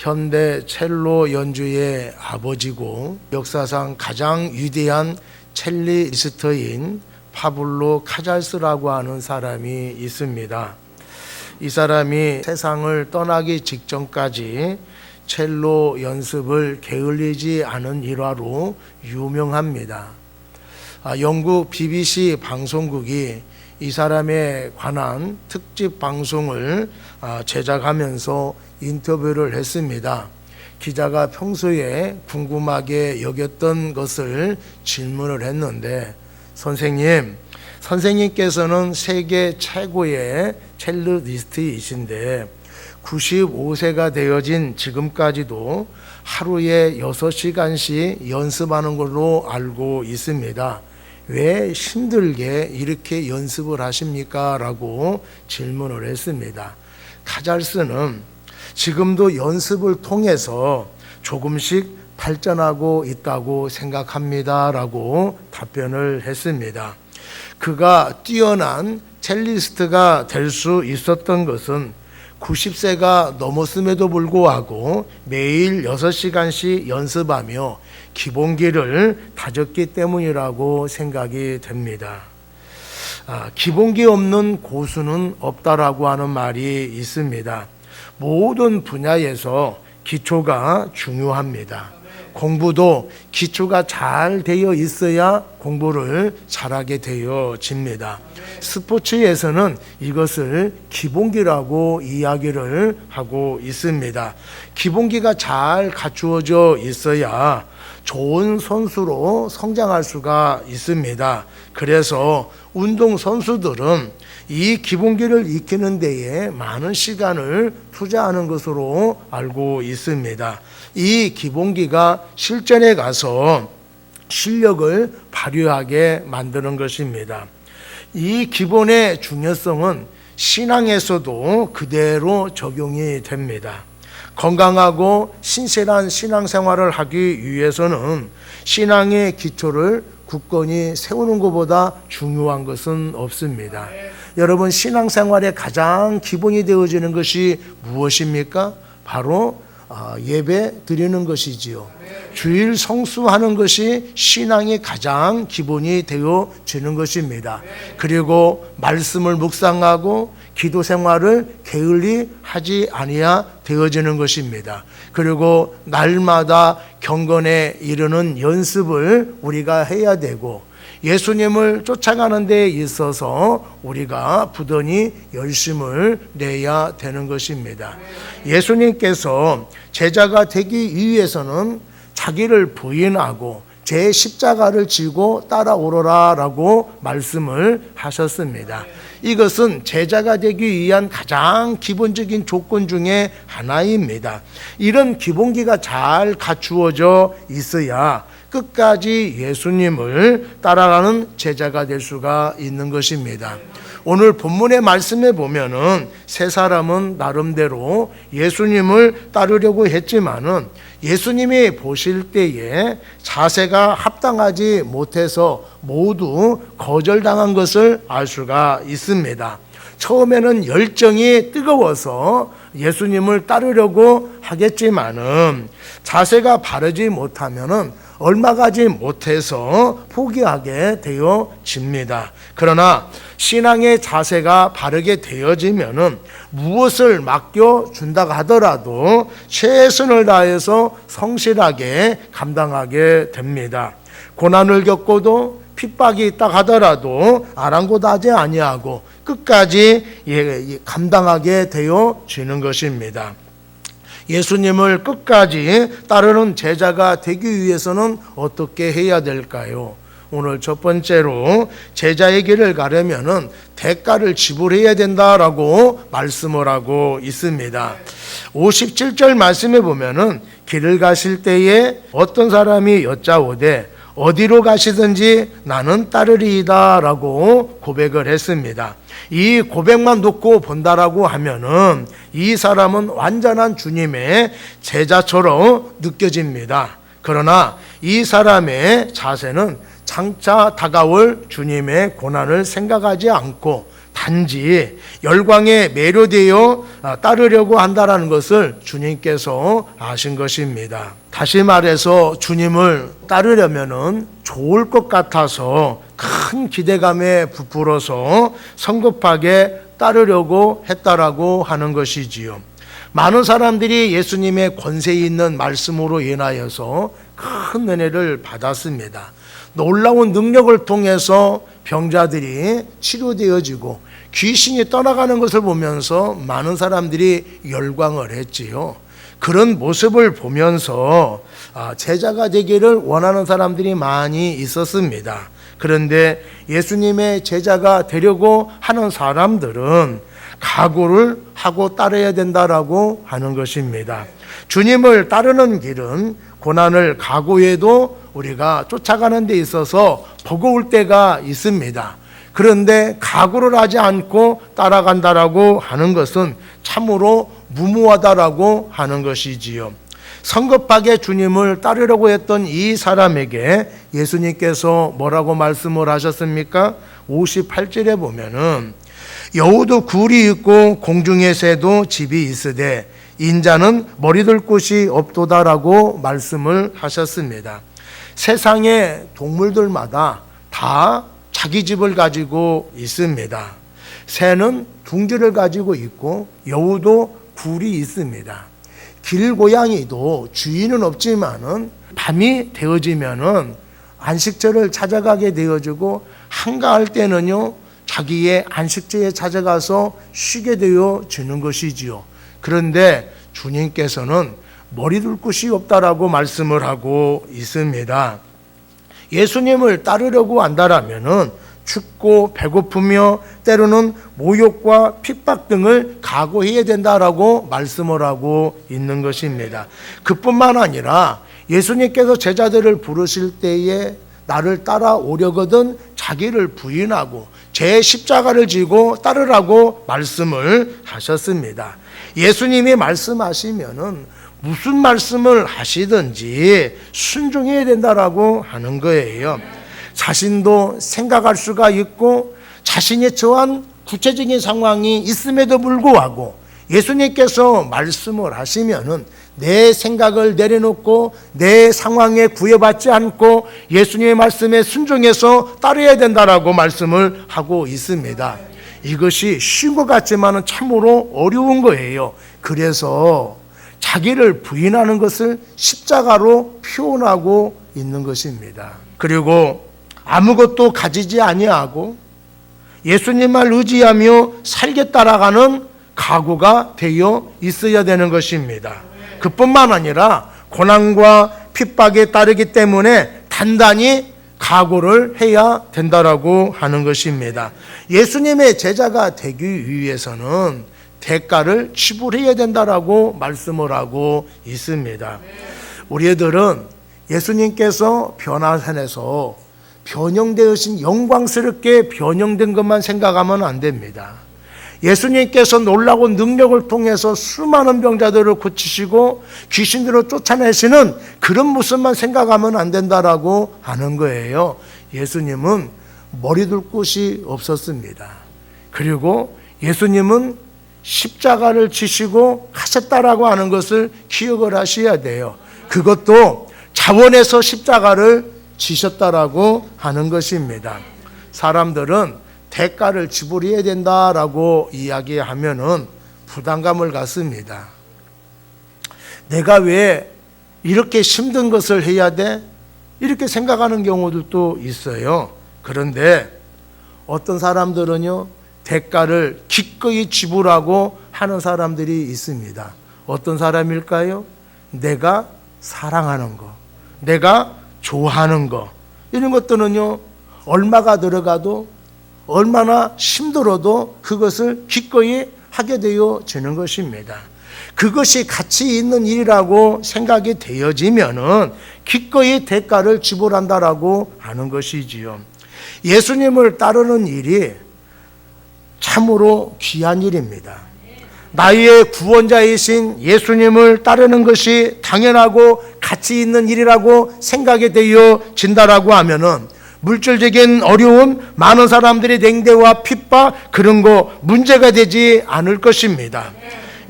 현대 첼로 연주의 아버지고 역사상 가장 위대한 첼리스트인 파블로 카잘스라고 하는 사람이 있습니다. 이 사람이 세상을 떠나기 직전까지 첼로 연습을 게을리지 않은 일화로 유명합니다. 영국 BBC 방송국이 이 사람에 관한 특집 방송을 제작하면서 인터뷰를 했습니다. 기자가 평소에 궁금하게 여겼던 것을 질문을 했는데, 선생님께서는 세계 최고의 첼리스트이신데 95세가 되어진 지금까지도 하루에 6시간씩 연습하는 걸로 알고 있습니다. 왜 힘들게 이렇게 연습을 하십니까? 라고 질문을 했습니다. 카잘스는 지금도 연습을 통해서 조금씩 발전하고 있다고 생각합니다. 라고 답변을 했습니다. 그가 뛰어난 첼리스트가 될 수 있었던 것은 90세가 넘었음에도 불구하고 매일 6시간씩 연습하며 기본기를 다졌기 때문이라고 생각이 됩니다. 기본기 없는 고수는 없다라고 하는 말이 있습니다. 모든 분야에서 기초가 중요합니다. 공부도 기초가 잘 되어 있어야 공부를 잘하게 되어집니다. 스포츠에서는 이것을 기본기라고 이야기를 하고 있습니다. 기본기가 잘 갖추어져 있어야 좋은 선수로 성장할 수가 있습니다. 그래서 운동선수들은 이 기본기를 익히는 데에 많은 시간을 투자하는 것으로 알고 있습니다. 이 기본기가 실전에 가서 실력을 발휘하게 만드는 것입니다. 이 기본의 중요성은 신앙에서도 그대로 적용이 됩니다. 건강하고 신실한 신앙생활을 하기 위해서는 신앙의 기초를 굳건히 세우는 것보다 중요한 것은 없습니다. 여러분, 신앙생활의 가장 기본이 되어지는 것이 무엇입니까? 바로 예배 드리는 것이지요. 주일 성수하는 것이 신앙의 가장 기본이 되어지는 것입니다. 그리고 말씀을 묵상하고 기도 생활을 게을리 하지 아니하 되어지는 것입니다. 그리고 날마다 경건에 이르는 연습을 우리가 해야 되고, 예수님을 쫓아가는 데 있어서 우리가 부단히 열심을 내야 되는 것입니다. 예수님께서 제자가 되기 위해서는 자기를 부인하고 제 십자가를 지고 따라오너라 라고 말씀을 하셨습니다. 이것은 제자가 되기 위한 가장 기본적인 조건 중에 하나입니다. 이런 기본기가 잘 갖추어져 있어야 끝까지 예수님을 따라가는 제자가 될 수가 있는 것입니다. 오늘 본문의 말씀에 보면은 세 사람은 나름대로 예수님을 따르려고 했지만은 예수님이 보실 때에 자세가 합당하지 못해서 모두 거절당한 것을 알 수가 있습니다. 처음에는 열정이 뜨거워서 예수님을 따르려고 하겠지만은 자세가 바르지 못하면은 얼마 가지 못해서 포기하게 되어집니다. 그러나 신앙의 자세가 바르게 되어지면은 무엇을 맡겨준다고 하더라도 최선을 다해서 성실하게 감당하게 됩니다. 고난을 겪고도 핍박이 있다 하더라도 아랑곳하지 아니하고 끝까지 감당하게 되어지는 것입니다. 예수님을 끝까지 따르는 제자가 되기 위해서는 어떻게 해야 될까요? 오늘 첫 번째로 제자의 길을 가려면은 대가를 지불해야 된다라고 말씀을 하고 있습니다. 57절 말씀에 보면은 길을 가실 때에 어떤 사람이 여짜오되 어디로 가시든지 나는 따르리이다 라고 고백을 했습니다. 이 고백만 놓고 본다라고 하면은 이 사람은 완전한 주님의 제자처럼 느껴집니다. 그러나 이 사람의 자세는 장차 다가올 주님의 고난을 생각하지 않고 단지 열광에 매료되어 따르려고 한다라는 것을 주님께서 아신 것입니다. 다시 말해서 주님을 따르려면은 좋을 것 같아서 큰 기대감에 부풀어서 성급하게 따르려고 했다라고 하는 것이지요. 많은 사람들이 예수님의 권세 있는 말씀으로 인하여서 큰 은혜를 받았습니다. 놀라운 능력을 통해서 병자들이 치료되어지고 귀신이 떠나가는 것을 보면서 많은 사람들이 열광을 했지요. 그런 모습을 보면서 제자가 되기를 원하는 사람들이 많이 있었습니다. 그런데 예수님의 제자가 되려고 하는 사람들은 각오를 하고 따라야 된다라고 하는 것입니다. 주님을 따르는 길은 고난을 각오해도 우리가 쫓아가는 데 있어서 버거울 때가 있습니다. 그런데 각오를 하지 않고 따라간다라고 하는 것은 참으로 무모하다라고 하는 것이지요. 성급하게 주님을 따르려고 했던 이 사람에게 예수님께서 뭐라고 말씀을 하셨습니까? 58절에 보면은 여우도 굴이 있고 공중의 새도 집이 있으되 인자는 머리둘 곳이 없도다라고 말씀을 하셨습니다. 세상의 동물들마다 다 자기 집을 가지고 있습니다. 새는 둥지를 가지고 있고 여우도 굴이 있습니다. 길고양이도 주인은 없지만은 밤이 되어지면은 안식처를 찾아가게 되어지고 한가할 때는요 자기의 안식처에 찾아가서 쉬게 되어지는 것이지요. 그런데 주님께서는 머리둘 곳이 없다라고 말씀을 하고 있습니다. 예수님을 따르려고 한다라면은 춥고 배고프며 때로는 모욕과 핍박 등을 각오해야 된다라고 말씀을 하고 있는 것입니다. 그뿐만 아니라 예수님께서 제자들을 부르실 때에 나를 따라오려거든 자기를 부인하고 제 십자가를 지고 따르라고 말씀을 하셨습니다. 예수님이 말씀하시면은 무슨 말씀을 하시든지 순종해야 된다라고 하는 거예요. 자신도 생각할 수가 있고 자신이 처한 구체적인 상황이 있음에도 불구하고 예수님께서 말씀을 하시면은 내 생각을 내려놓고 내 상황에 구애받지 않고 예수님의 말씀에 순종해서 따라야 된다라고 말씀을 하고 있습니다. 이것이 쉬운 것 같지만 참으로 어려운 거예요. 그래서 자기를 부인하는 것을 십자가로 표현하고 있는 것입니다. 그리고 아무것도 가지지 아니하고 예수님만 의지하며 살게 따라가는 각오가 되어 있어야 되는 것입니다. 그뿐만 아니라 고난과 핍박에 따르기 때문에 단단히 각오를 해야 된다라고 하는 것입니다. 예수님의 제자가 되기 위해서는 대가를 지불해야 된다라고 말씀을 하고 있습니다. 우리들은 예수님께서 변화산에서 변형되으신 영광스럽게 변형된 것만 생각하면 안 됩니다. 예수님께서 놀라운 능력을 통해서 수많은 병자들을 고치시고 귀신들을 쫓아내시는 그런 모습만 생각하면 안 된다라고 하는 거예요. 예수님은 머리둘 곳이 없었습니다. 그리고 예수님은 십자가를 지시고 하셨다라고 하는 것을 기억을 하셔야 돼요. 그것도 자원에서 십자가를 지셨다라고 하는 것입니다. 사람들은 대가를 지불해야 된다라고 이야기하면은 부담감을 갖습니다. 내가 왜 이렇게 힘든 것을 해야 돼? 이렇게 생각하는 경우들도 있어요. 그런데 어떤 사람들은요, 대가를 기꺼이 지불하고 하는 사람들이 있습니다. 어떤 사람일까요? 내가 사랑하는 거, 내가 좋아하는 거, 이런 것들은요, 얼마가 들어가도 얼마나 힘들어도 그것을 기꺼이 하게 되어지는 것입니다. 그것이 가치 있는 일이라고 생각이 되어지면은 기꺼이 대가를 지불한다라고 하는 것이지요. 예수님을 따르는 일이 참으로 귀한 일입니다. 나의 구원자이신 예수님을 따르는 것이 당연하고 가치 있는 일이라고 생각이 되어진다라고 하면은 물질적인 어려움, 많은 사람들의 냉대와 핍박, 그런 거 문제가 되지 않을 것입니다.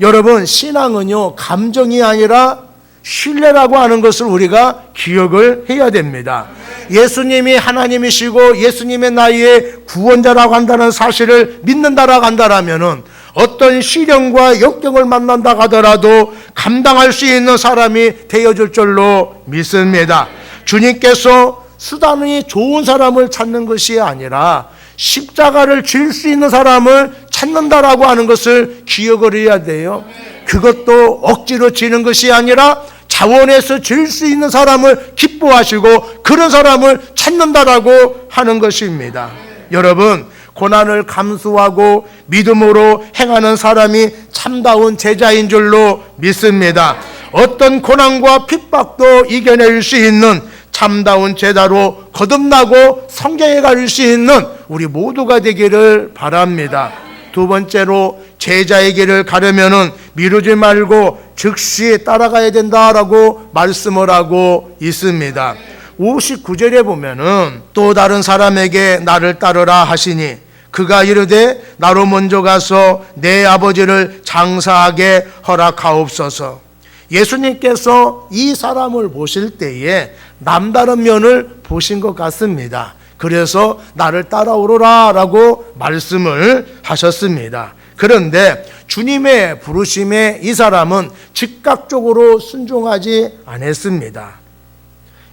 여러분, 신앙은요, 감정이 아니라 신뢰라고 하는 것을 우리가 기억을 해야 됩니다. 예수님이 하나님이시고 예수님의 나이에 구원자라고 한다는 사실을 믿는다라고 한다라면은 어떤 시련과 역경을 만난다 하더라도 감당할 수 있는 사람이 되어줄 줄로 믿습니다. 주님께서 수단이 좋은 사람을 찾는 것이 아니라 십자가를 질 수 있는 사람을 찾는다라고 하는 것을 기억을 해야 돼요. 그것도 억지로 지는 것이 아니라 자원해서 질 수 있는 사람을 기뻐하시고 그런 사람을 찾는다라고 하는 것입니다. 여러분, 고난을 감수하고 믿음으로 행하는 사람이 참다운 제자인 줄로 믿습니다. 어떤 고난과 핍박도 이겨낼 수 있는 참다운 제자로 거듭나고 성장해 갈 수 있는 우리 모두가 되기를 바랍니다. 두 번째로 제자의 길을 가려면은 미루지 말고 즉시 따라가야 된다라고 말씀을 하고 있습니다. 59절에 보면은 또 다른 사람에게 나를 따르라 하시니 그가 이르되 나로 먼저 가서 내 아버지를 장사하게 허락하옵소서. 예수님께서 이 사람을 보실 때에 남다른 면을 보신 것 같습니다. 그래서 나를 따라오너라 라고 말씀을 하셨습니다. 그런데 주님의 부르심에 이 사람은 즉각적으로 순종하지 않았습니다.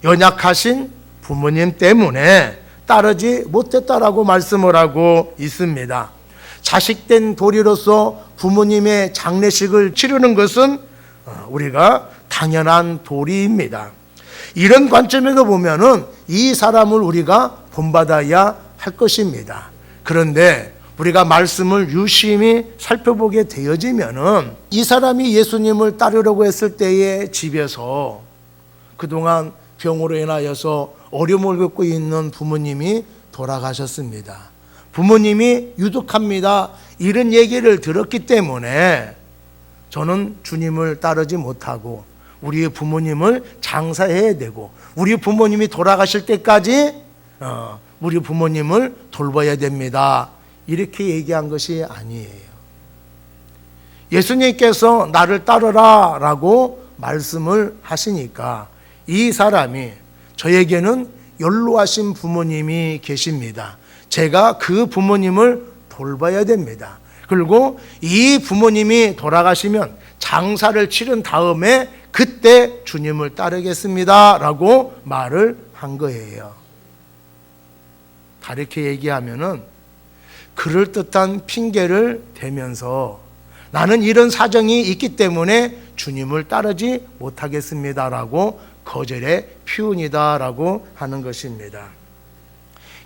연약하신 부모님 때문에 따르지 못했다라고 말씀을 하고 있습니다. 자식된 도리로서 부모님의 장례식을 치르는 것은 우리가 당연한 도리입니다. 이런 관점에서 보면은 이 사람을 우리가 본받아야 할 것입니다. 그런데 우리가 말씀을 유심히 살펴보게 되어지면은 이 사람이 예수님을 따르려고 했을 때에 집에서 그동안 병으로 인하여서 어려움을 겪고 있는 부모님이 돌아가셨습니다. 부모님이 유독합니다. 이런 얘기를 들었기 때문에 저는 주님을 따르지 못하고 우리의 부모님을 장사해야 되고 우리 부모님이 돌아가실 때까지 우리 부모님을 돌봐야 됩니다. 이렇게 얘기한 것이 아니에요. 예수님께서 나를 따르라 라고 말씀을 하시니까 이 사람이 저에게는 연로하신 부모님이 계십니다. 제가 그 부모님을 돌봐야 됩니다. 그리고 이 부모님이 돌아가시면 장사를 치른 다음에 그때 주님을 따르겠습니다 라고 말을 한 거예요. 다르게 얘기하면은 그럴듯한 핑계를 대면서 나는 이런 사정이 있기 때문에 주님을 따르지 못하겠습니다라고 거절의 표현이다라고 하는 것입니다.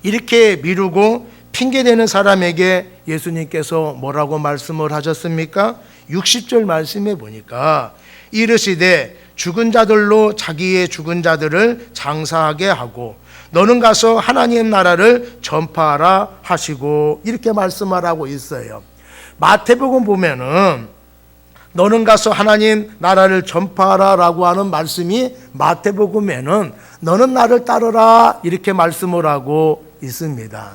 이렇게 미루고 핑계대는 사람에게 예수님께서 뭐라고 말씀을 하셨습니까? 60절 말씀해 보니까 이르시되 죽은 자들로 자기의 죽은 자들을 장사하게 하고 너는 가서 하나님 나라를 전파하라 하시고 이렇게 말씀하라고 있어요. 마태복음 보면은 너는 가서 하나님 나라를 전파하라 라고 하는 말씀이 마태복음에는 너는 나를 따르라 이렇게 말씀을 하고 있습니다.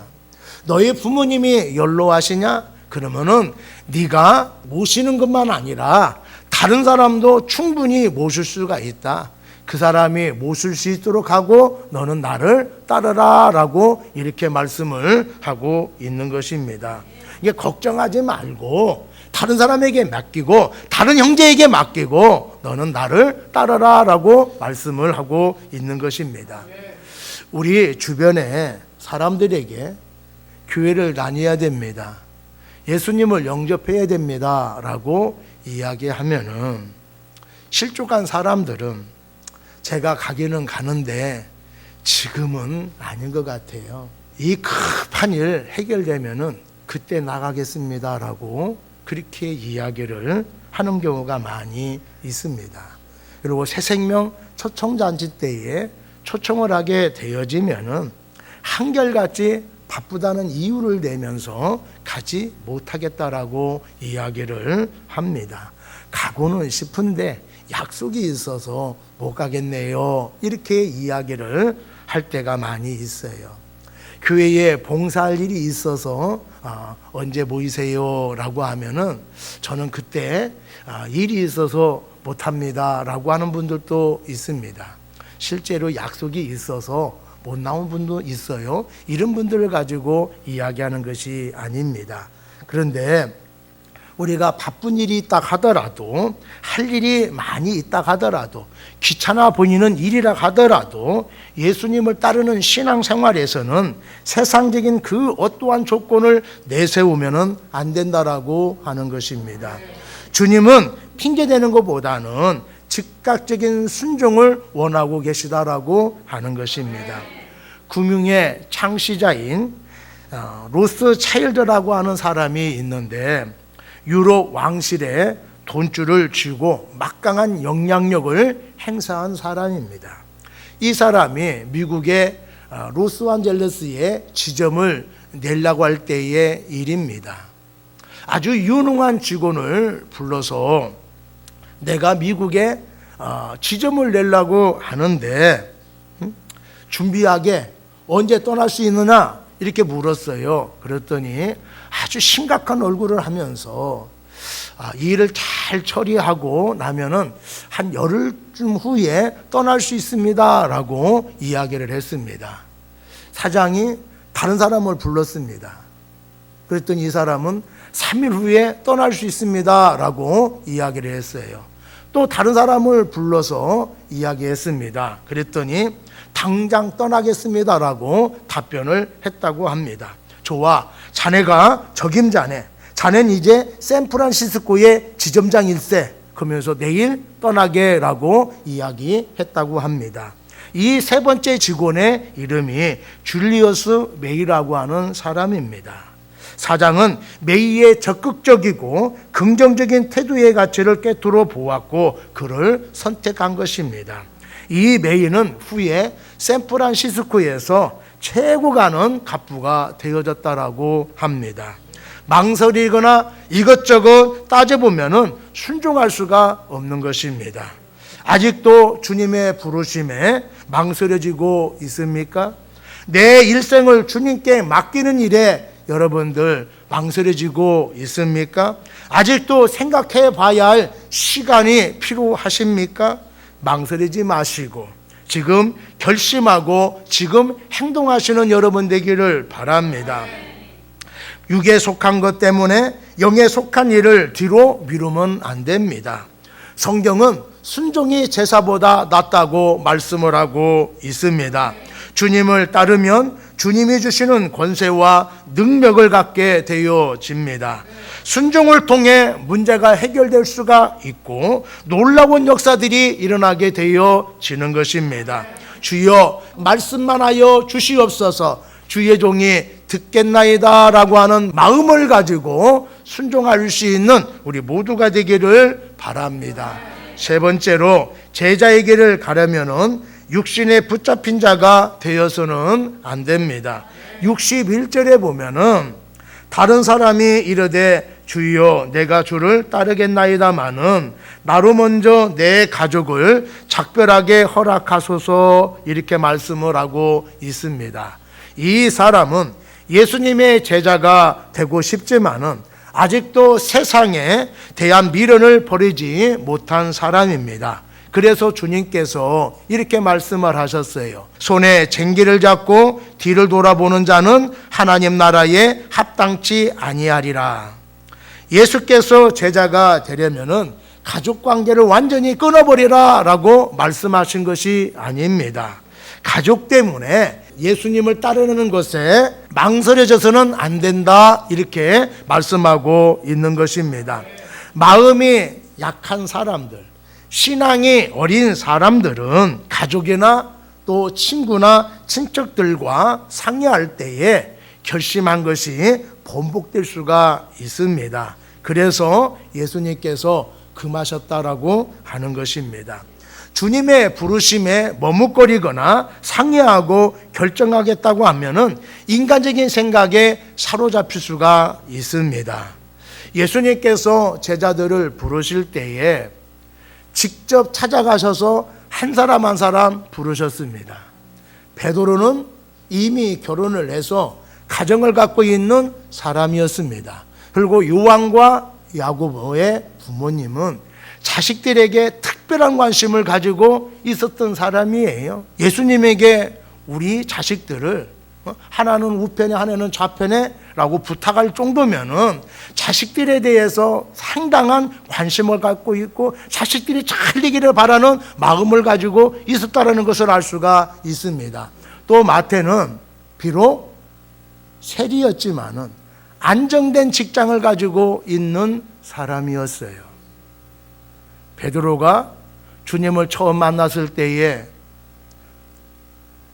너희 부모님이 연로하시냐? 그러면은 네가 모시는 것만 아니라 다른 사람도 충분히 모실 수가 있다. 그 사람이 모실 수 있도록 하고 너는 나를 따르라 라고 이렇게 말씀을 하고 있는 것입니다. 이게 걱정하지 말고 다른 사람에게 맡기고 다른 형제에게 맡기고 너는 나를 따르라 라고 말씀을 하고 있는 것입니다. 우리 주변에 사람들에게 교회를 다녀야 됩니다. 예수님을 영접해야 됩니다 라고 이야기하면은 실족한 사람들은 제가 가기는 가는데 지금은 아닌 것 같아요. 이 급한 일 해결되면은 그때 나가겠습니다라고 그렇게 이야기를 하는 경우가 많이 있습니다. 그리고 새생명 초청잔치 때에 초청을 하게 되어지면은 한결같이 바쁘다는 이유를 내면서 가지 못하겠다라고 이야기를 합니다. 가고는 싶은데 약속이 있어서 못 가겠네요. 이렇게 이야기를 할 때가 많이 있어요. 교회에 봉사할 일이 있어서 언제 모이세요? 라고 하면은 저는 그때 일이 있어서 못합니다. 라고 하는 분들도 있습니다. 실제로 약속이 있어서 못 나온 분도 있어요. 이런 분들을 가지고 이야기하는 것이 아닙니다. 그런데 우리가 바쁜 일이 있다 하더라도, 할 일이 많이 있다 하더라도, 귀찮아 보이는 일이라 하더라도 예수님을 따르는 신앙생활에서는 세상적인 그 어떠한 조건을 내세우면 안 된다라고 하는 것입니다. 주님은 핑계대는 것보다는 즉각적인 순종을 원하고 계시다라고 하는 것입니다. 금융의 창시자인 로스 차일드라고 하는 사람이 있는데, 유럽 왕실에 돈줄을 쥐고 막강한 영향력을 행사한 사람입니다. 이 사람이 미국의 로스앤젤레스에 지점을 내려고 할 때의 일입니다. 아주 유능한 직원을 불러서 내가 미국에 지점을 내려고 하는데 준비하게 언제 떠날 수 있느냐 이렇게 물었어요. 그랬더니 아주 심각한 얼굴을 하면서 이 일을 잘 처리하고 나면은 한 열흘쯤 후에 떠날 수 있습니다 라고 이야기를 했습니다. 사장이 다른 사람을 불렀습니다. 그랬더니 이 사람은 3일 후에 떠날 수 있습니다 라고 이야기를 했어요. 또 다른 사람을 불러서 이야기했습니다. 그랬더니 당장 떠나겠습니다 라고 답변을 했다고 합니다. 좋아, 자네가 적임자네. 자네는 이제 샌프란시스코의 지점장일세. 그러면서 내일 떠나게 라고 이야기했다고 합니다. 이 세 번째 직원의 이름이 줄리어스 메이라고 하는 사람입니다. 사장은 메이의 적극적이고 긍정적인 태도의 가치를 꿰뚫어 보았고 그를 선택한 것입니다. 이 메이는 후에 샌프란시스코에서 최고 가는 갑부가 되어졌다라고 합니다. 망설이거나 이것저것 따져보면은 순종할 수가 없는 것입니다. 아직도 주님의 부르심에 망설여지고 있습니까? 내 일생을 주님께 맡기는 일에 여러분들 망설여지고 있습니까? 아직도 생각해 봐야 할 시간이 필요하십니까? 망설이지 마시고 지금 결심하고 지금 행동하시는 여러분 되기를 바랍니다. 육에 속한 것 때문에 영에 속한 일을 뒤로 미루면 안 됩니다. 성경은 순종이 제사보다 낫다고 말씀을 하고 있습니다. 주님을 따르면 주님이 주시는 권세와 능력을 갖게 되어집니다. 순종을 통해 문제가 해결될 수가 있고 놀라운 역사들이 일어나게 되어지는 것입니다. 주여 말씀만 하여 주시옵소서. 주의 종이 듣겠나이다 라고 하는 마음을 가지고 순종할 수 있는 우리 모두가 되기를 바랍니다. 세 번째로 제자의 길을 가려면은 육신에 붙잡힌 자가 되어서는 안 됩니다. 61절에 보면은 다른 사람이 이르되 주여 내가 주를 따르겠나이다마는 나로 먼저 내 가족을 작별하게 허락하소서 이렇게 말씀을 하고 있습니다. 이 사람은 예수님의 제자가 되고 싶지만은 아직도 세상에 대한 미련을 버리지 못한 사람입니다. 그래서 주님께서 이렇게 말씀을 하셨어요. 손에 쟁기를 잡고 뒤를 돌아보는 자는 하나님 나라에 합당치 아니하리라. 예수께서 제자가 되려면은 가족 관계를 완전히 끊어버리라 라고 말씀하신 것이 아닙니다. 가족 때문에 예수님을 따르는 것에 망설여져서는 안 된다 이렇게 말씀하고 있는 것입니다. 마음이 약한 사람들, 신앙이 어린 사람들은 가족이나 또 친구나 친척들과 상의할 때에 결심한 것이 번복될 수가 있습니다. 그래서 예수님께서 금하셨다라고 하는 것입니다. 주님의 부르심에 머뭇거리거나 상의하고 결정하겠다고 하면은 인간적인 생각에 사로잡힐 수가 있습니다. 예수님께서 제자들을 부르실 때에 직접 찾아가셔서 한 사람 한 사람 부르셨습니다. 베드로는 이미 결혼을 해서 가정을 갖고 있는 사람이었습니다. 그리고 요한과 야고보의 부모님은 자식들에게 특별한 관심을 가지고 있었던 사람이에요. 예수님에게 우리 자식들을 하나는 우편에 하나는 좌편에 라고 부탁할 정도면은 자식들에 대해서 상당한 관심을 갖고 있고 자식들이 잘 되기를 바라는 마음을 가지고 있었다는 것을 알 수가 있습니다. 또 마태는 비록 세리였지만은 안정된 직장을 가지고 있는 사람이었어요. 베드로가 주님을 처음 만났을 때에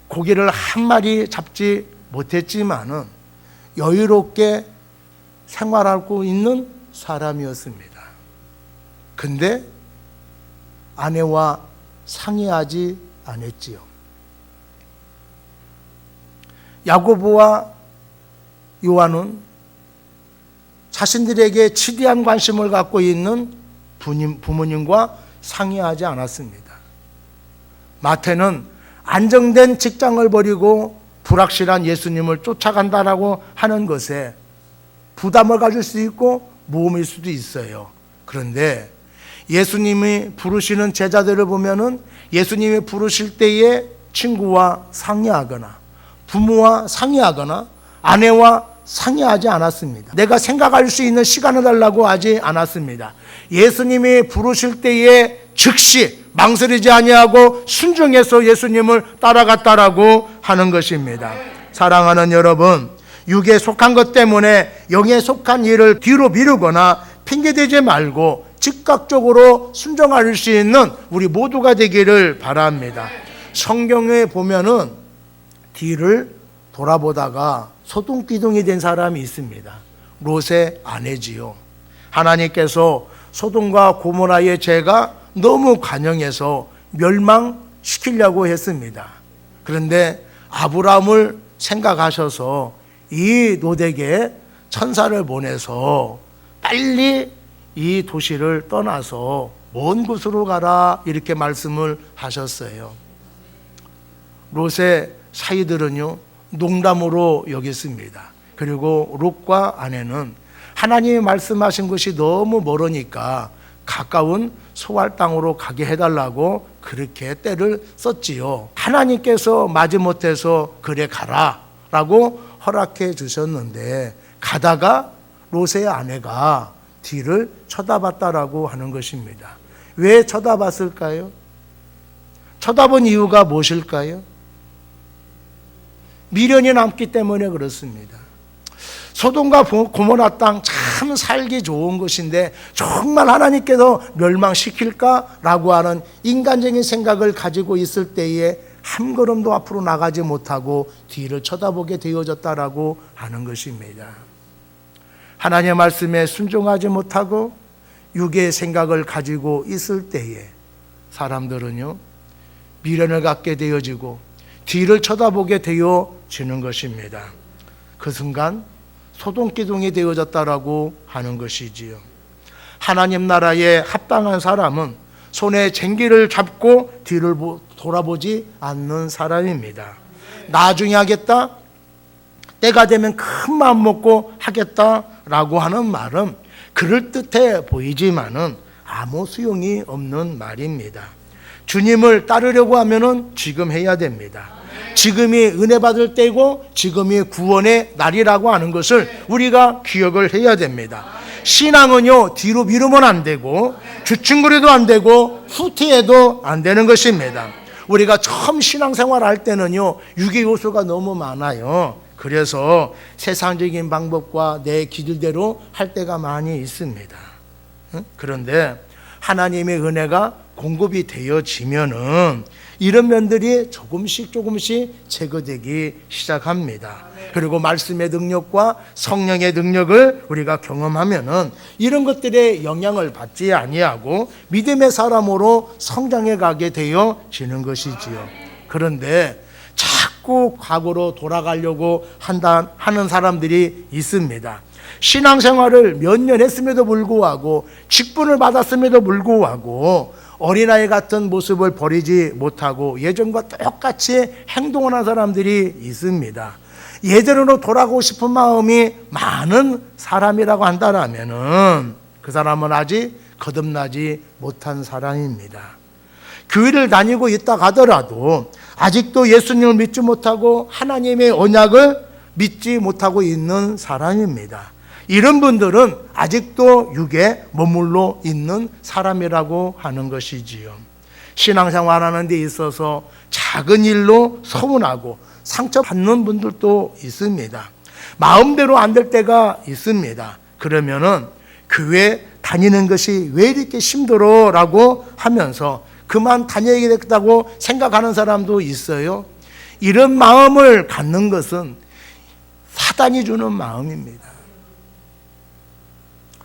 고기를 한 마리 잡지 못했지만은 여유롭게 생활하고 있는 사람이었습니다. 근데 아내와 상의하지 않았지요. 야고보와 요한은 자신들에게 지대한 관심을 갖고 있는 부모님과 상의하지 않았습니다. 마태는 안정된 직장을 버리고 불확실한 예수님을 쫓아간다라고 하는 것에 부담을 가질 수 있고 모험일 수도 있어요. 그런데 예수님이 부르시는 제자들을 보면은 예수님이 부르실 때에 친구와 상의하거나 부모와 상의하거나 아내와 상의하지 않았습니다. 내가 생각할 수 있는 시간을 달라고 하지 않았습니다. 예수님이 부르실 때에 즉시 망설이지 아니하고 순종해서 예수님을 따라갔다라고 하는 것입니다. 사랑하는 여러분, 육에 속한 것 때문에 영에 속한 일을 뒤로 미루거나 핑계대지 말고 즉각적으로 순종할 수 있는 우리 모두가 되기를 바랍니다. 성경에 보면은 뒤를 돌아보다가 소동기둥이 된 사람이 있습니다. 롯의 아내지요. 하나님께서 소돔과 고모라의 죄가 너무 관영해서 멸망시키려고 했습니다. 그런데 아브라함을 생각하셔서 이 롯에게 천사를 보내서 빨리 이 도시를 떠나서 먼 곳으로 가라 이렇게 말씀을 하셨어요. 롯의 사이들은요 농담으로 여겼습니다. 그리고 롯과 아내는 하나님이 말씀하신 것이 너무 멀으니까 가까운 소알 땅으로 가게 해달라고 그렇게 때를 썼지요. 하나님께서 마지못해서 그래 가라 라고 허락해 주셨는데 가다가 롯의 아내가 뒤를 쳐다봤다라고 하는 것입니다. 왜 쳐다봤을까요? 쳐다본 이유가 무엇일까요? 미련이 남기 때문에 그렇습니다. 소돔과 고모라 땅 참 살기 좋은 것인데 정말 하나님께서 멸망시킬까라고 하는 인간적인 생각을 가지고 있을 때에 한 걸음도 앞으로 나가지 못하고 뒤를 쳐다보게 되어졌다라고 하는 것입니다. 하나님의 말씀에 순종하지 못하고 육의 생각을 가지고 있을 때에 사람들은요 미련을 갖게 되어지고 뒤를 쳐다보게 되어지는 것입니다. 그 순간 소동기둥이 되어졌다라고 하는 것이지요. 하나님 나라에 합당한 사람은 손에 쟁기를 잡고 뒤를 돌아보지 않는 사람입니다. 나중에 하겠다, 때가 되면 큰 마음 먹고 하겠다라고 하는 말은 그럴듯해 보이지만은 아무 소용이 없는 말입니다. 주님을 따르려고 하면은 지금 해야 됩니다. 지금이 은혜 받을 때고 지금이 구원의 날이라고 하는 것을 우리가 기억을 해야 됩니다. 신앙은요 뒤로 미루면 안 되고 주춤거려도 안 되고 후퇴해도 안 되는 것입니다. 우리가 처음 신앙생활 할 때는요 육의 요소가 너무 많아요. 그래서 세상적인 방법과 내 기질대로 할 때가 많이 있습니다. 그런데 하나님의 은혜가 공급이 되어지면은 이런 면들이 조금씩 제거되기 시작합니다. 그리고 말씀의 능력과 성령의 능력을 우리가 경험하면은 이런 것들에 영향을 받지 아니하고 믿음의 사람으로 성장해 가게 되어지는 것이지요. 그런데 자꾸 과거로 돌아가려고 하는 사람들이 있습니다. 신앙생활을 몇 년 했음에도 불구하고 직분을 받았음에도 불구하고 어린아이 같은 모습을 버리지 못하고 예전과 똑같이 행동하는 사람들이 있습니다. 예전으로 돌아가고 싶은 마음이 많은 사람이라고 한다면은 그 사람은 아직 거듭나지 못한 사람입니다. 교회를 다니고 있다 하더라도 아직도 예수님을 믿지 못하고 하나님의 언약을 믿지 못하고 있는 사람입니다. 이런 분들은 아직도 육에 머물러 있는 사람이라고 하는 것이지요. 신앙생활하는 데 있어서 작은 일로 서운하고 상처받는 분들도 있습니다. 마음대로 안 될 때가 있습니다. 그러면은 교회 다니는 것이 왜 이렇게 힘들어? 라고 하면서 그만 다녀야겠다고 생각하는 사람도 있어요. 이런 마음을 갖는 것은 사단이 주는 마음입니다.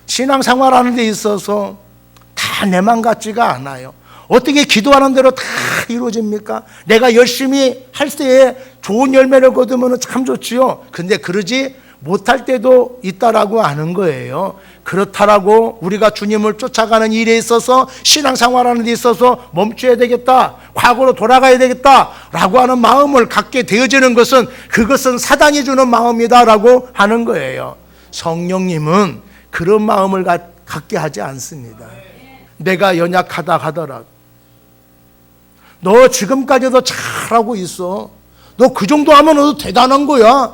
신앙생활하는 데 있어서 다 내 맘 같지가 않아요. 어떻게 기도하는 대로 다 이루어집니까? 내가 열심히 할 때에 좋은 열매를 거두면 참 좋지요. 근데 그러지 못할 때도 있다라고 하는 거예요. 그렇다라고 우리가 주님을 쫓아가는 일에 있어서 신앙생활하는 데 있어서 멈춰야 되겠다, 과거로 돌아가야 되겠다라고 하는 마음을 갖게 되어지는 것은 그것은 사단이 주는 마음이다라고 하는 거예요. 성령님은 그런 마음을 갖게 하지 않습니다. 내가 연약하다 하더라도 너 지금까지도 잘하고 있어. 너 그 정도 하면 너 대단한 거야.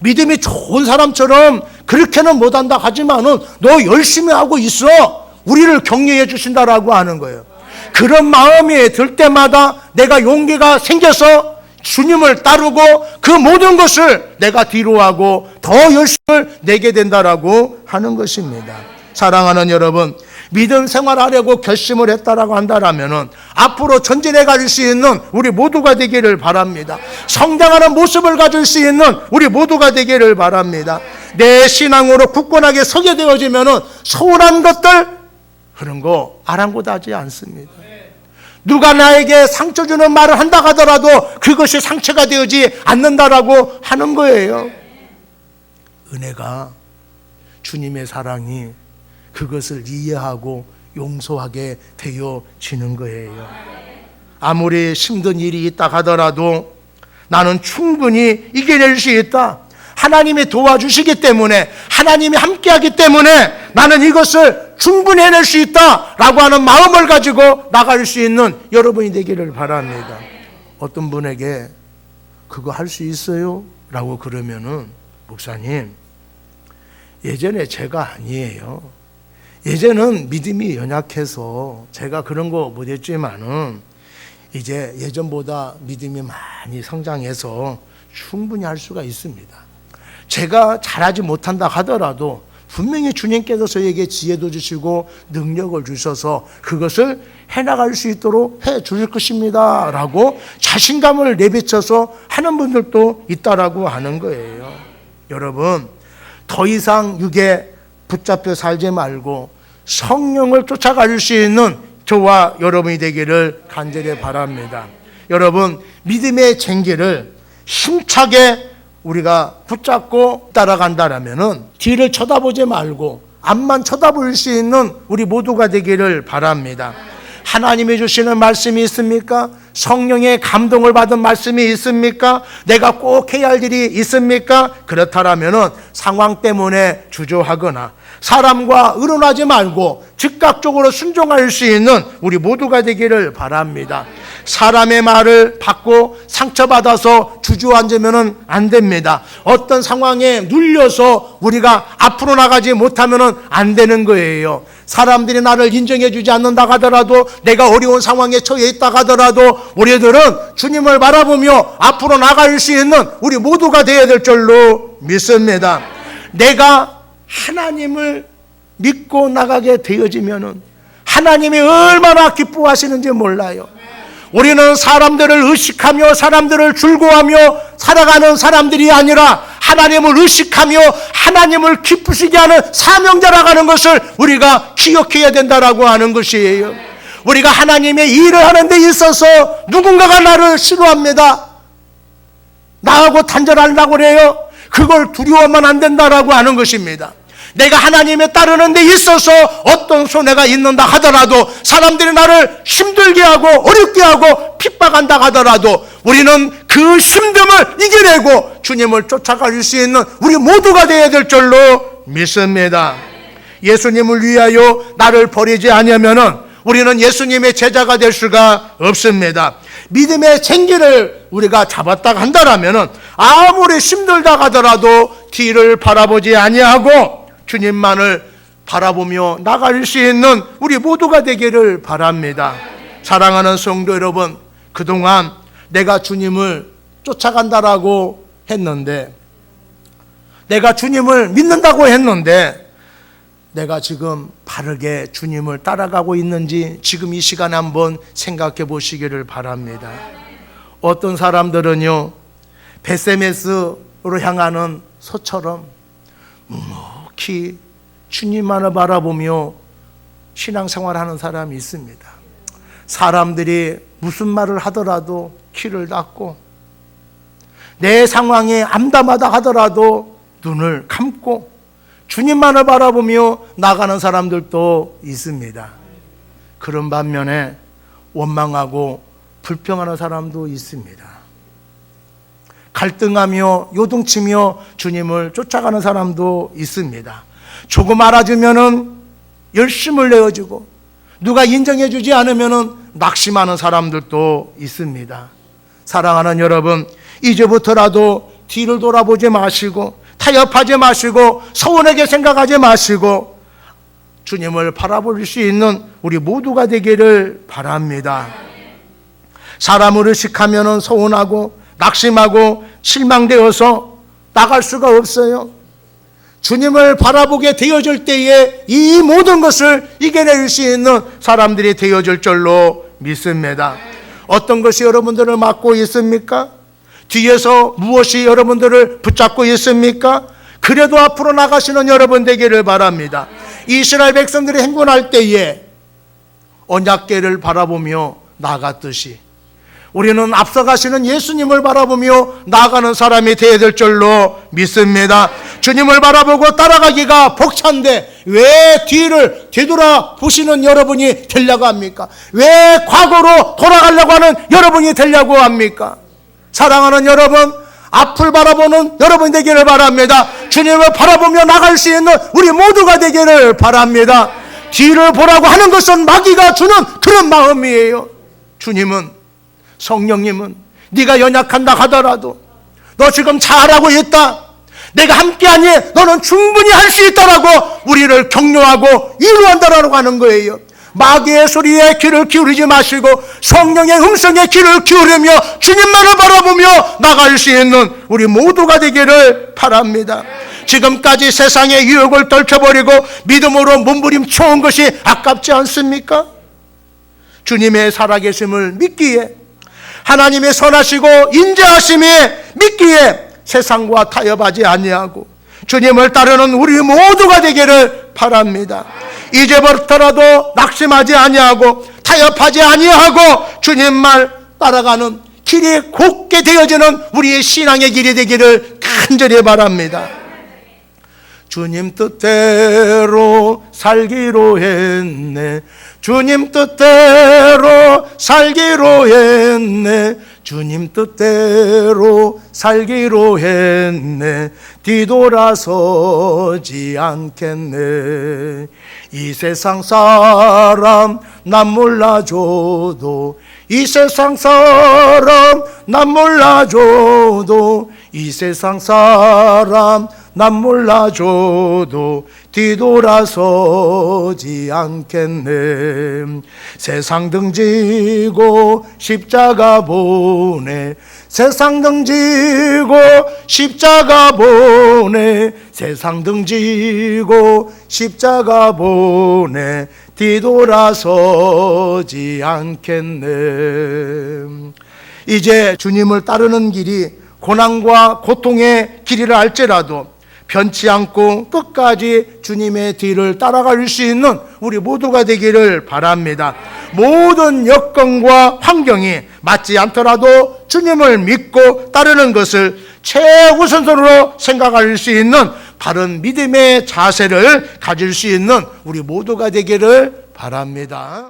믿음이 좋은 사람처럼 그렇게는 못한다 하지만은 너 열심히 하고 있어. 우리를 격려해 주신다라고 하는 거예요. 그런 마음이 들 때마다 내가 용기가 생겨서 주님을 따르고 그 모든 것을 내가 뒤로하고 더 열심을 내게 된다라고 하는 것입니다. 사랑하는 여러분, 믿음 생활하려고 결심을 했다라고 한다면은 앞으로 전진해 갈 수 있는 우리 모두가 되기를 바랍니다. 성장하는 모습을 가질 수 있는 우리 모두가 되기를 바랍니다. 내 신앙으로 굳건하게 서게 되어지면은 서운한 것들 그런 거 아랑곳하지 않습니다. 누가 나에게 상처 주는 말을 한다 하더라도 그것이 상처가 되지 않는다라고 하는 거예요. 은혜가 주님의 사랑이 그것을 이해하고 용서하게 되어지는 거예요. 아무리 힘든 일이 있다 하더라도 나는 충분히 이겨낼 수 있다. 하나님이 도와주시기 때문에, 하나님이 함께하기 때문에 나는 이것을 충분히 해낼 수 있다라고 하는 마음을 가지고 나갈 수 있는 여러분이 되기를 바랍니다. 어떤 분에게 그거 할 수 있어요? 라고 그러면은 목사님, 예전에 제가 아니에요. 예전은 믿음이 연약해서 제가 그런 거 못했지만은 이제 예전보다 믿음이 많이 성장해서 충분히 할 수가 있습니다. 제가 잘하지 못한다 하더라도 분명히 주님께서 저에게 지혜도 주시고 능력을 주셔서 그것을 해나갈 수 있도록 해 주실 것입니다 라고 자신감을 내비쳐서 하는 분들도 있다라고 하는 거예요. 여러분, 더 이상 육에 붙잡혀 살지 말고 성령을 쫓아갈 수 있는 저와 여러분이 되기를 간절히 바랍니다. 여러분, 믿음의 쟁기를 힘차게 우리가 붙잡고 따라간다라면은 뒤를 쳐다보지 말고 앞만 쳐다볼 수 있는 우리 모두가 되기를 바랍니다. 하나님이 주시는 말씀이 있습니까? 성령의 감동을 받은 말씀이 있습니까? 내가 꼭 해야 할 일이 있습니까? 그렇다면은 상황 때문에 주저하거나 사람과 의논하지 말고 즉각적으로 순종할 수 있는 우리 모두가 되기를 바랍니다. 사람의 말을 받고 상처받아서 주저앉으면 안 됩니다. 어떤 상황에 눌려서 우리가 앞으로 나가지 못하면 안 되는 거예요. 사람들이 나를 인정해 주지 않는다 하더라도, 내가 어려운 상황에 처해 있다 하더라도 우리들은 주님을 바라보며 앞으로 나갈 수 있는 우리 모두가 되어야 될 줄로 믿습니다. 내가 하나님을 믿고 나가게 되어지면은 하나님이 얼마나 기뻐하시는지 몰라요. 우리는 사람들을 의식하며 사람들을 즐거워하며 살아가는 사람들이 아니라 하나님을 의식하며 하나님을 기쁘시게 하는 사명자라고 것을 우리가 기억해야 된다라고 하는 것이에요. 우리가 하나님의 일을 하는 데 있어서 누군가가 나를 싫어합니다, 나하고 단절하려고 그래요. 그걸 두려워하면 안 된다라고 하는 것입니다. 내가 하나님에 따르는 데 있어서 어떤 손해가 있는다 하더라도, 사람들이 나를 힘들게 하고 어렵게 하고 핍박한다 하더라도 우리는 그 힘듦을 이겨내고 주님을 쫓아갈 수 있는 우리 모두가 되어야 될 줄로 믿습니다. 예수님을 위하여 나를 버리지 않으면은 우리는 예수님의 제자가 될 수가 없습니다. 믿음의 생기를 우리가 잡았다 한다라면은 아무리 힘들다 하더라도 뒤를 바라보지 아니하고 주님만을 바라보며 나갈 수 있는 우리 모두가 되기를 바랍니다. 사랑하는 성도 여러분, 그동안 내가 주님을 쫓아간다라고 했는데, 내가 주님을 믿는다고 했는데, 내가 지금 바르게 주님을 따라가고 있는지 지금 이 시간에 한번 생각해 보시기를 바랍니다. 어떤 사람들은요, 베세메스로 향하는 소처럼 묵묵히 주님만을 바라보며 신앙생활하는 사람이 있습니다. 사람들이 무슨 말을 하더라도 귀를 닫고, 내 상황이 암담하다 하더라도 눈을 감고 주님만을 바라보며 나가는 사람들도 있습니다. 그런 반면에 원망하고 불평하는 사람도 있습니다. 갈등하며 요동치며 주님을 쫓아가는 사람도 있습니다. 조금 알아주면은 열심을 내어주고, 누가 인정해주지 않으면은 낙심하는 사람들도 있습니다. 사랑하는 여러분, 이제부터라도 뒤를 돌아보지 마시고 타협하지 마시고 서운하게 생각하지 마시고 주님을 바라볼 수 있는 우리 모두가 되기를 바랍니다. 사람을 의식하면 서운하고 낙심하고 실망되어서 나갈 수가 없어요. 주님을 바라보게 되어질 때에 이 모든 것을 이겨낼 수 있는 사람들이 되어질 줄로 믿습니다. 어떤 것이 여러분들을 막고 있습니까? 뒤에서 무엇이 여러분들을 붙잡고 있습니까? 그래도 앞으로 나가시는 여러분 되기를 바랍니다. 이스라엘 백성들이 행군할 때에 언약궤를 바라보며 나갔듯이 우리는 앞서가시는 예수님을 바라보며 나아가는 사람이 되어야 될 줄로 믿습니다. 주님을 바라보고 따라가기가 벅찬데 왜 뒤를 되돌아보시는 여러분이 되려고 합니까? 왜 과거로 돌아가려고 하는 여러분이 되려고 합니까? 사랑하는 여러분, 앞을 바라보는 여러분 되기를 바랍니다. 주님을 바라보며 나갈 수 있는 우리 모두가 되기를 바랍니다. 뒤를 보라고 하는 것은 마귀가 주는 그런 마음이에요. 주님은, 성령님은 네가 연약한다 하더라도 너 지금 잘하고 있다, 내가 함께하니 너는 충분히 할 수 있다라고 우리를 격려하고 위로한다라고 하는 거예요. 마귀의 소리에 귀를 기울이지 마시고 성령의 음성에 귀를 기울이며 주님만을 바라보며 나갈 수 있는 우리 모두가 되기를 바랍니다. 지금까지 세상의 유혹을 떨쳐버리고 믿음으로 몸부림쳐온 것이 아깝지 않습니까? 주님의 살아계심을 믿기에, 하나님의 선하시고 인자하심에 믿기에 세상과 타협하지 아니하고 주님을 따르는 우리 모두가 되기를 바랍니다. 이제부터라도 낙심하지 아니하고 타협하지 아니하고 주님만 따라가는 길이 곧게 되어지는 우리의 신앙의 길이 되기를 간절히 바랍니다. 주님 뜻대로 살기로 했네, 주님 뜻대로 살기로 했네, 주님 뜻대로 살기로 했네, 뒤돌아서지 않겠네. 이 세상 사람 남 몰라줘도, 이 세상 사람 남 몰라줘도, 이 세상 사람 남 몰라줘도 뒤돌아서지 않겠네. 세상 등지고 십자가 보내, 세상 등지고 십자가 보내, 세상 등지고 십자가 보내, 뒤돌아서지 않겠네. 이제 주님을 따르는 길이 고난과 고통의 길이라 할지라도 변치 않고 끝까지 주님의 뒤를 따라갈 수 있는 우리 모두가 되기를 바랍니다. 모든 여건과 환경이 맞지 않더라도 주님을 믿고 따르는 것을 최우선으로 생각할 수 있는 바른 믿음의 자세를 가질 수 있는 우리 모두가 되기를 바랍니다.